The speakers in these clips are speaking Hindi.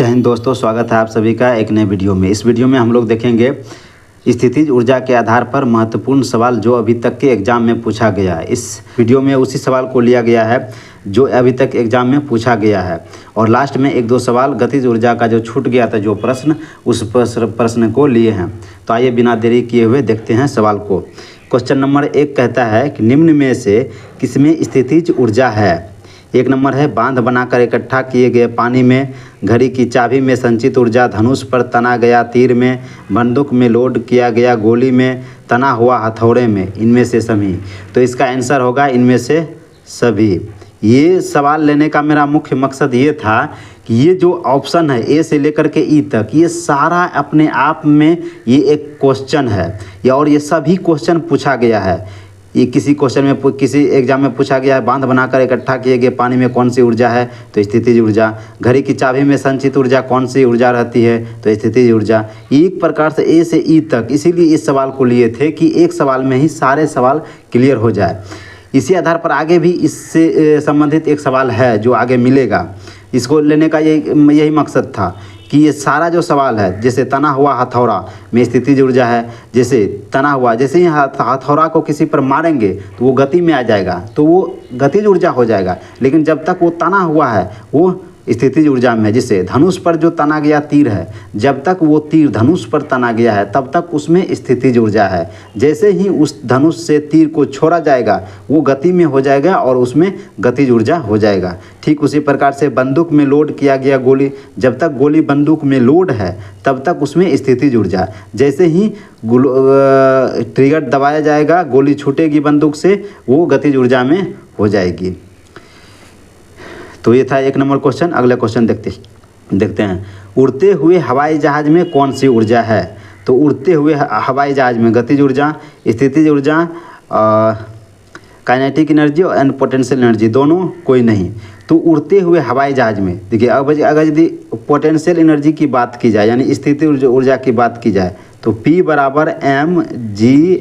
जय हिंद दोस्तों, स्वागत है आप सभी का एक नए वीडियो में। इस वीडियो में हम लोग देखेंगे स्थितिज ऊर्जा के आधार पर महत्वपूर्ण सवाल जो अभी तक के एग्जाम में पूछा गया है। इस वीडियो में उसी सवाल को लिया गया है जो अभी तक एग्जाम में पूछा गया है, और लास्ट में एक दो सवाल गतिज ऊर्जा का जो छूट गया था जो प्रश्न, उस प्रश्न को लिए हैं। तो आइए बिना देरी किए हुए देखते हैं सवाल को। क्वेश्चन नंबर 1 कहता है कि निम्न में से किसमें स्थितिज ऊर्जा है। 1 नंबर है बांध बनाकर इकट्ठा किए गए पानी में, घड़ी की चाबी में संचित ऊर्जा, धनुष पर तना गया तीर में, बंदूक में लोड किया गया गोली में, तना हुआ हथौड़े में, इनमें से सभी। तो इसका आंसर होगा इनमें से सभी। ये सवाल लेने का मेरा मुख्य मकसद ये था कि ये जो ऑप्शन है ए से लेकर के ई तक, ये सारा अपने आप में ये एक क्वेश्चन है, और ये सभी क्वेश्चन पूछा गया है। ये किसी क्वेश्चन में किसी एग्जाम में पूछा गया है बांध बनाकर इकट्ठा किए गए पानी में कौन सी ऊर्जा है, तो स्थितिज ऊर्जा। घड़ी की चाबी में संचित ऊर्जा कौन सी ऊर्जा रहती है, तो स्थितिज ऊर्जा। एक प्रकार से ए से ई तक, इसीलिए इस सवाल को लिए थे कि एक सवाल में ही सारे सवाल क्लियर हो जाए। इसी आधार पर आगे भी इससे संबंधित एक सवाल है जो आगे मिलेगा, इसको लेने का यही मकसद था कि ये सारा जो सवाल है, जैसे तना हुआ हथौड़ा में स्थितिज ऊर्जा है, जैसे तना हुआ, जैसे ही हथौड़ा को किसी पर मारेंगे तो वो गति में आ जाएगा, तो वो गतिज ऊर्जा हो जाएगा। लेकिन जब तक वो तना हुआ है वो स्थितिज ऊर्जा में है। जैसे धनुष पर जो तना गया तीर है, जब तक वो तीर धनुष पर तना गया है तब तक उसमें स्थितिज ऊर्जा है। जैसे ही उस धनुष से तीर को छोड़ा जाएगा वो गति में हो जाएगा और उसमें गतिज ऊर्जा हो जाएगा। ठीक उसी प्रकार से बंदूक में लोड किया गया गोली, जब तक गोली बंदूक में लोड है तब तक उसमें स्थितिज ऊर्जा। जैसे ही ट्रिगर दबाया जाएगा, गोली छूटेगी बंदूक से, वो गतिज ऊर्जा में हो जाएगी। तो ये था 1 नंबर क्वेश्चन। अगला क्वेश्चन देखते हैं। उड़ते हुए हवाई जहाज में कौन सी ऊर्जा है। तो उड़ते हुए हवाई जहाज में गतिज ऊर्जा, स्थितिज ऊर्जा, kinetic energy and potential energy, दोनों कोई नहीं। तो उड़ते हुए हवाई जहाज में देखिए, अगर यदि पोटेंशियल एनर्जी की बात की जाए यानी स्थितिज ऊर्जा की बात की जाए तो P बराबर mgh,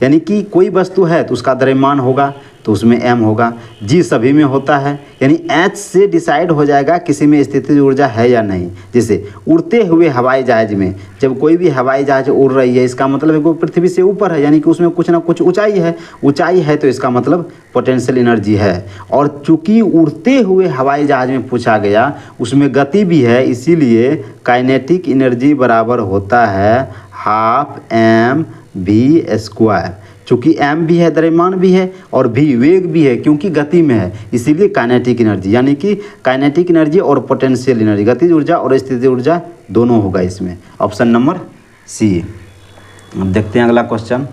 यानी कि कोई वस्तु है तो उसका द्रव्यमान होगा तो उसमें m होगा। g सभी में होता है, यानी h से डिसाइड हो जाएगा किसी में स्थितिज ऊर्जा है या नहीं। जैसे उड़ते हुए हवाई जहाज में, जब कोई भी हवाई जहाज उड़ रही है इसका मतलब है वो पृथ्वी से ऊपर है, यानी कि उसमें कुछ ना कुछ ऊंचाई है, तो इसका मतलब पोटेंशियल एनर्जी है। और चूंकि उड़ते हुए हवाई जहाज में पूछा गया उसमें गति भी है, इसीलिए काइनेटिक एनर्जी बराबर होता है ½ mv²। चूँकि m भी है, द्रव्यमान भी है, और v वेग भी है क्योंकि गति में है, इसीलिए काइनेटिक एनर्जी, यानी कि काइनेटिक एनर्जी और पोटेंशियल एनर्जी, गतिज ऊर्जा और स्थितिज ऊर्जा दोनों होगा इसमें। Option number C. अब देखते हैं अगला क्वेश्चन।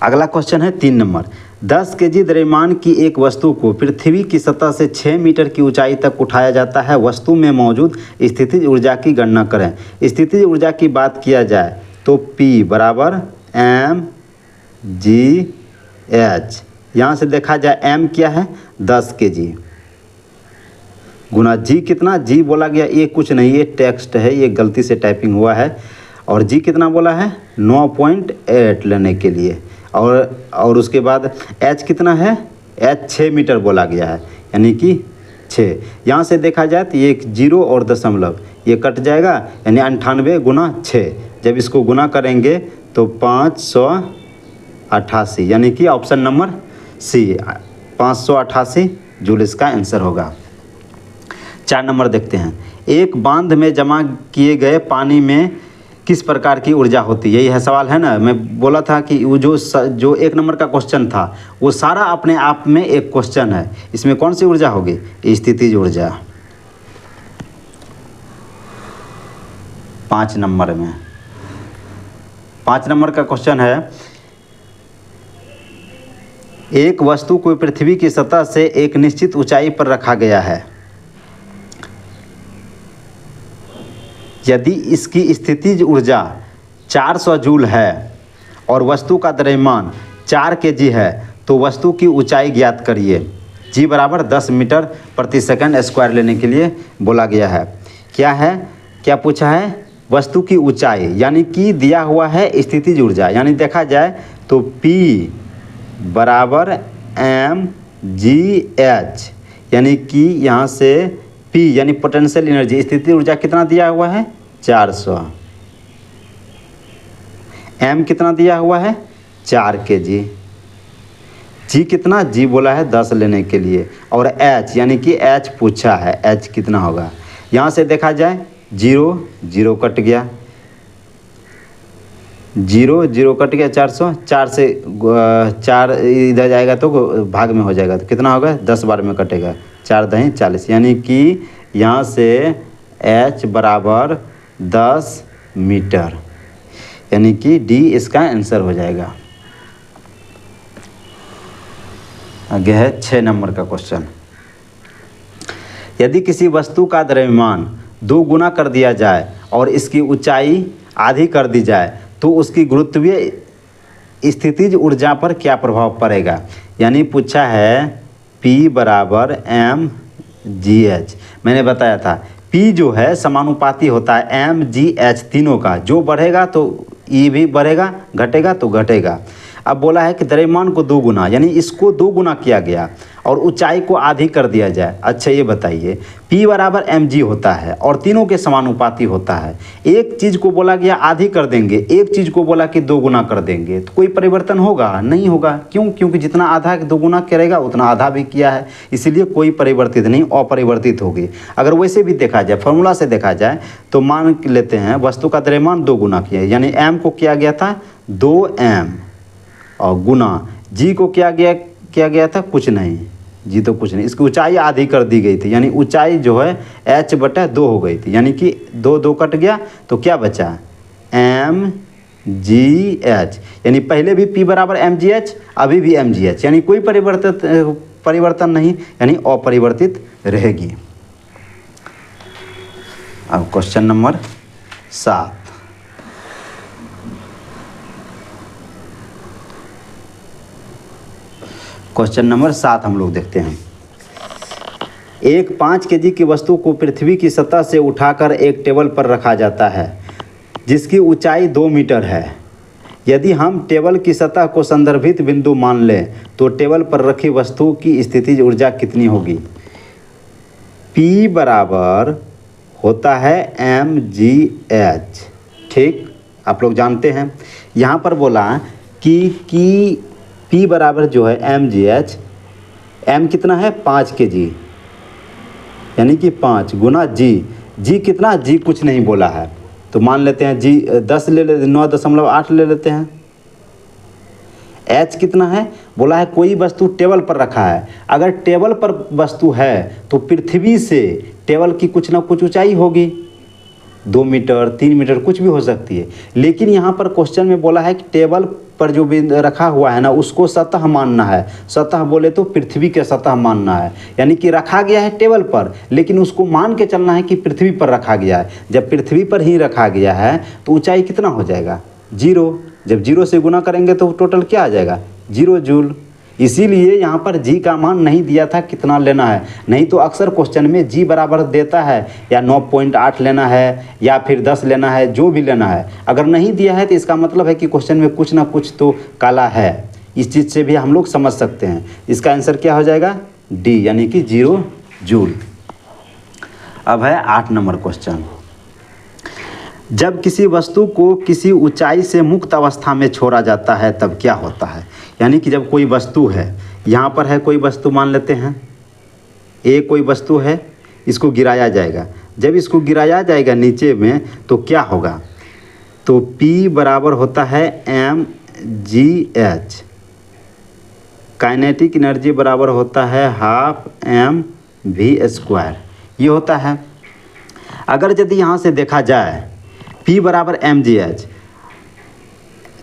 अगला क्वेश्चन है 3 नंबर। 10 kg द्रव्यमान की एक वस्तु को पृथ्वी की सतह से 6 मीटर की ऊंचाई तक उठाया जाता है। वस्तु में मौजूद स्थितिज ऊर्जा की गणना करें। स्थितिज ऊर्जा की बात किया जाए तो P बराबर mgh। यहाँ से देखा जाए m क्या है 10 kg गुना g कितना, g बोला गया ये कुछ नहीं, ये टेक्स्ट है, ये गलती से टाइपिंग हुआ है। और g कितना बोला है 9.8 लेने के लिए, और उसके बाद h कितना है, h 6 मीटर बोला गया है, यानी कि 6। यहाँ से देखा जाए तो ये 0 और दशमलव ये कट जाएगा, यानी 98 गुना 6। जब इसको गुना करेंगे तो 588, यानी कि ऑप्शन नंबर सी 588 जूल इसका आंसर होगा। 4 नंबर देखते हैं। एक बांध में जमा किए गए पानी में किस प्रकार की ऊर्जा होती है। यही है सवाल है ना। मैं बोला था कि वो जो 1 नंबर का क्वेश्चन था वो सारा अपने आप में एक क्वेश्चन है। इसमें कौन सी ऊर्जा होगी, स्थितिज ऊर्जा। 5 नंबर में 5 नंबर का क्वेश्चन है। एक वस्तु को पृथ्वी की सतह से एक निश्चित ऊंचाई पर रखा गया है। यदि इसकी स्थितिज ऊर्जा 400 जूल है और वस्तु का द्रव्यमान 4 kg है तो वस्तु की ऊंचाई ज्ञात करिए। g बराबर 10 मीटर प्रति सेकंड स्क्वायर लेने के लिए बोला गया है। क्या पूछा है, वस्तु की ऊंचाई, यानी कि दिया हुआ है स्थितिज ऊर्जा, यानी देखा जाए तो P बराबर mgh, यानी कि यहाँ से P यानी पोटेंशियल एनर्जी, स्थितिज ऊर्जा कितना दिया हुआ है 400। M कितना दिया हुआ है 4 kg। G कितना, G बोला है 10 लेने के लिए। और H यानी कि H पूछा है, H कितना होगा। यहाँ से देखा जाए 0 0 कट गया, 0 0 कट गया, 400, 4 से 4 इधर जाएगा तो भाग में हो जाएगा, तो कितना होगा 10 बार में कटेगा, 4 दही 40, यानी कि यहाँ से H बराबर 10 मीटर, यानी कि D इसका आंसर हो जाएगा। आगे है 6 नंबर का क्वेश्चन। यदि किसी वस्तु का द्रव्यमान 2 गुना कर दिया जाए और इसकी ऊंचाई आधी कर दी जाए तो उसकी गुरुत्वीय स्थितिज ऊर्जा पर क्या प्रभाव पड़ेगा। यानी पूछा है P बराबर mgh। मैंने बताया था P जो है समानुपाती होता है mgh तीनों का, जो बढ़ेगा तो E भी बढ़ेगा, घटेगा तो घटेगा। अब बोला है कि द्रव्यमान को 2 गुना, यानी इसको 2 गुना किया गया और ऊंचाई को आधी कर दिया जाए। अच्छा ये बताइए P बराबर mg होता है और तीनों के समानुपाती होता है। एक चीज़ को बोला गया आधी कर देंगे, एक चीज़ को बोला कि 2 गुना कर देंगे, तो कोई परिवर्तन होगा नहीं होगा। क्यों? क्योंकि जितना आधा 2 गुना करेगा उतना आधा भी किया है, इसीलिए कोई परिवर्तित नहीं, अपरिवर्तित होगी। अगर वैसे भी देखा जाए, फॉर्मूला से देखा जाए तो मान लेते हैं वस्तु का द्रव्यमान 2 गुना किया, यानी m को किया गया था 2m और गुना G को किया गया था कुछ नहीं, G तो कुछ नहीं, इसकी ऊंचाई आधी कर दी गई थी, यानी ऊंचाई जो है h बटा 2 हो गई थी, यानी कि 2 2 कट गया तो क्या बचा mgh, यानी पहले भी P बराबर mgh, अभी भी mgh, यानी कोई परिवर्तन नहीं, यानी अपरिवर्तित रहेगी। अब क्वेश्चन नंबर 7। क्वेश्चन नंबर 7 हम लोग देखते हैं। एक 5 kg की वस्तु को पृथ्वी की सतह से उठाकर एक टेबल पर रखा जाता है जिसकी ऊंचाई 2 मीटर है। यदि हम टेबल की सतह को संदर्भित बिंदु मान लें तो टेबल पर रखी वस्तु की स्थितिज ऊर्जा कितनी होगी। P बराबर होता है mgh, ठीक, आप लोग जानते हैं। यहाँ पर बोला कि P बराबर जो है mgh, m कितना है 5 kg, यानी कि 5 गुना G कितना, G कुछ नहीं बोला है तो मान लेते हैं G 10 ले लेते, 9.8 ले लेते हैं। H कितना है, बोला है कोई वस्तु टेबल पर रखा है। अगर टेबल पर वस्तु है तो पृथ्वी से टेबल की कुछ ना कुछ ऊंचाई होगी, 2 मीटर 3 मीटर कुछ भी हो सकती है। लेकिन यहाँ पर क्वेश्चन में बोला है कि टेबल पर जो भी रखा हुआ है ना उसको सतह मानना है। सतह बोले तो पृथ्वी के सतह मानना है, यानी कि रखा गया है टेबल पर, लेकिन उसको मान के चलना है कि पृथ्वी पर रखा गया है। जब पृथ्वी पर ही रखा गया है तो ऊंचाई कितना हो जाएगा 0। जब 0 से गुना करेंगे तो टोटल क्या आ जाएगा 0 जूल। इसीलिए यहाँ पर G का मान नहीं दिया था कितना लेना है, नहीं तो अक्सर क्वेश्चन में G बराबर देता है या 9.8 लेना है या फिर 10 लेना है, जो भी लेना है। अगर नहीं दिया है तो इसका मतलब है कि क्वेश्चन में कुछ ना कुछ तो काला है। इस चीज़ से भी हम लोग समझ सकते हैं। इसका आंसर क्या हो जाएगा D, यानी कि 0 जूल। अब है 8 नंबर क्वेश्चन। जब किसी वस्तु को किसी ऊंचाई से मुक्त अवस्था में छोड़ा जाता है तब क्या होता है। यानी कि जब कोई वस्तु है, यहाँ पर है कोई वस्तु मान लेते हैं, ए कोई वस्तु है, इसको गिराया जाएगा। जब इसको गिराया जाएगा नीचे में तो क्या होगा, तो P बराबर होता है mgh, काइनेटिक एनर्जी बराबर होता है हाफ mv², ये होता है। अगर यदि यहाँ से देखा जाए P बराबर mgh,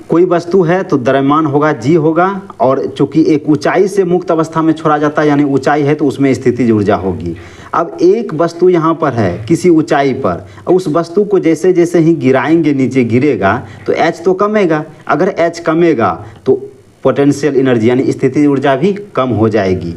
कोई वस्तु है तो द्रव्यमान होगा G होगा, और चूंकि एक ऊंचाई से मुक्त अवस्था में छोड़ा जाता है यानी ऊंचाई है तो उसमें स्थितिज ऊर्जा होगी। अब एक वस्तु यहाँ पर है किसी ऊंचाई पर, और उस वस्तु को जैसे जैसे ही गिराएंगे नीचे गिरेगा तो H तो कमेगा। अगर H कमेगा तो पोटेंशियल एनर्जी यानी स्थितिज ऊर्जा भी कम हो जाएगी,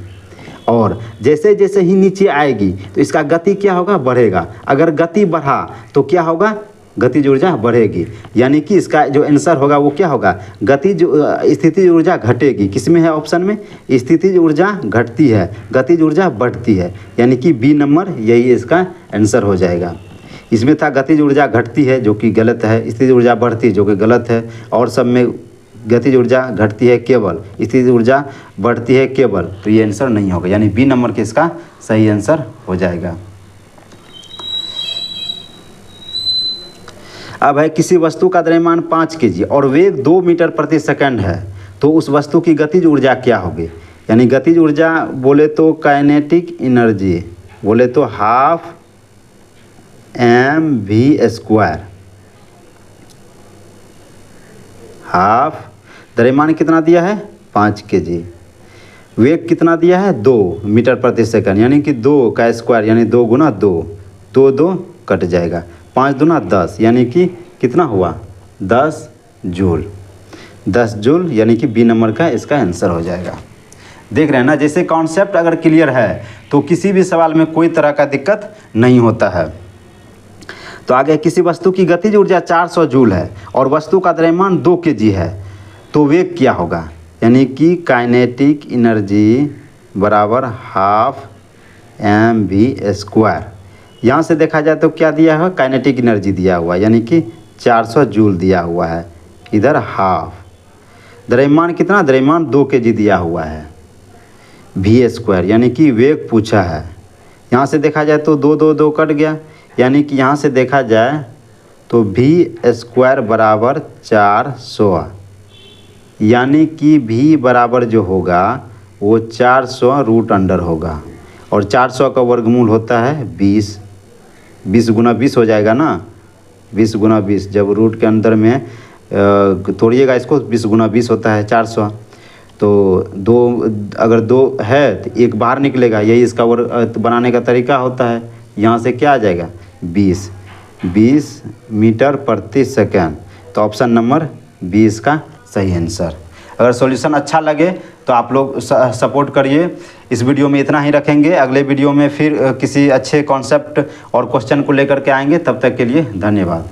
और जैसे जैसे ही नीचे आएगी तो इसका गति क्या होगा बढ़ेगा। अगर गति बढ़ा तो क्या होगा गतिज ऊर्जा बढ़ेगी। यानी कि इसका जो आंसर होगा वो क्या होगा, गतिज स्थितिज ऊर्जा घटेगी। किसमें है ऑप्शन में, स्थितिज ऊर्जा घटती है, गतिज ऊर्जा बढ़ती है, यानी कि बी नंबर यही इसका आंसर हो जाएगा। इसमें था गतिज ऊर्जा घटती है जो कि गलत है, स्थितिज ऊर्जा बढ़ती है जो कि गलत है, और सब में गतिज ऊर्जा घटती है केवल, स्थितिज ऊर्जा बढ़ती है केवल, तो ये आंसर नहीं होगा, यानी बी नंबर के इसका सही आंसर हो जाएगा। अब है किसी वस्तु का द्रव्यमान 5 kg और वेग 2 मीटर प्रति सेकंड है, तो उस वस्तु की गतिज ऊर्जा क्या होगी। यानी गतिज ऊर्जा बोले तो काइनेटिक एनर्जी बोले तो हाफ mv², हाफ द्रव्यमान कितना दिया है 5 kg, वेग कितना दिया है 2 मीटर प्रति सेकंड, यानी कि 2 का स्क्वायर यानी 2 गुना 2, 2 2 कट जाएगा, 5 दूना 10, यानी कि कितना हुआ 10 जूल, 10 जूल, यानी कि बी नंबर का इसका आंसर हो जाएगा। देख रहे हैं ना, जैसे कॉन्सेप्ट अगर क्लियर है तो किसी भी सवाल में कोई तरह का दिक्कत नहीं होता है। तो आगे किसी वस्तु की गतिज ऊर्जा 400 जूल है और वस्तु का द्रव्यमान 2 kg है, तो वेग क्या होगा। यानी कि काइनेटिक एनर्जी बराबर हाफ mv²। यहाँ से देखा जाए तो क्या दिया है, काइनेटिक एनर्जी दिया हुआ है, यानी कि 400 जूल दिया हुआ है, इधर हाफ, द्रव्यमान कितना, द्रव्यमान 2 kg दिया हुआ है, v², यानी कि वेग पूछा है। यहाँ से देखा जाए तो 2 2 2 कट गया, यानी कि यहाँ से देखा जाए तो v² बराबर 400, यानी कि v बराबर जो होगा वो 400 रूट अंडर होगा, और 400 का वर्गमूल होता है 20, 20 गुना 20 हो जाएगा ना, 20 गुना 20, जब रूट के अंदर में तोड़िएगा इसको 20 गुना 20 होता है 400, तो 2 अगर 2 है तो 1 बाहर निकलेगा, यही इसका बनाने का तरीका होता है। यहाँ से क्या आ जाएगा 20 मीटर प्रति सेकंड, तो ऑप्शन नंबर 20 का सही आंसर। अगर सॉल्यूशन अच्छा लगे तो आप लोग सपोर्ट करिए। इस वीडियो में इतना ही रखेंगे, अगले वीडियो में फिर किसी अच्छे कॉन्सेप्ट और क्वेश्चन को लेकर के आएंगे। तब तक के लिए धन्यवाद।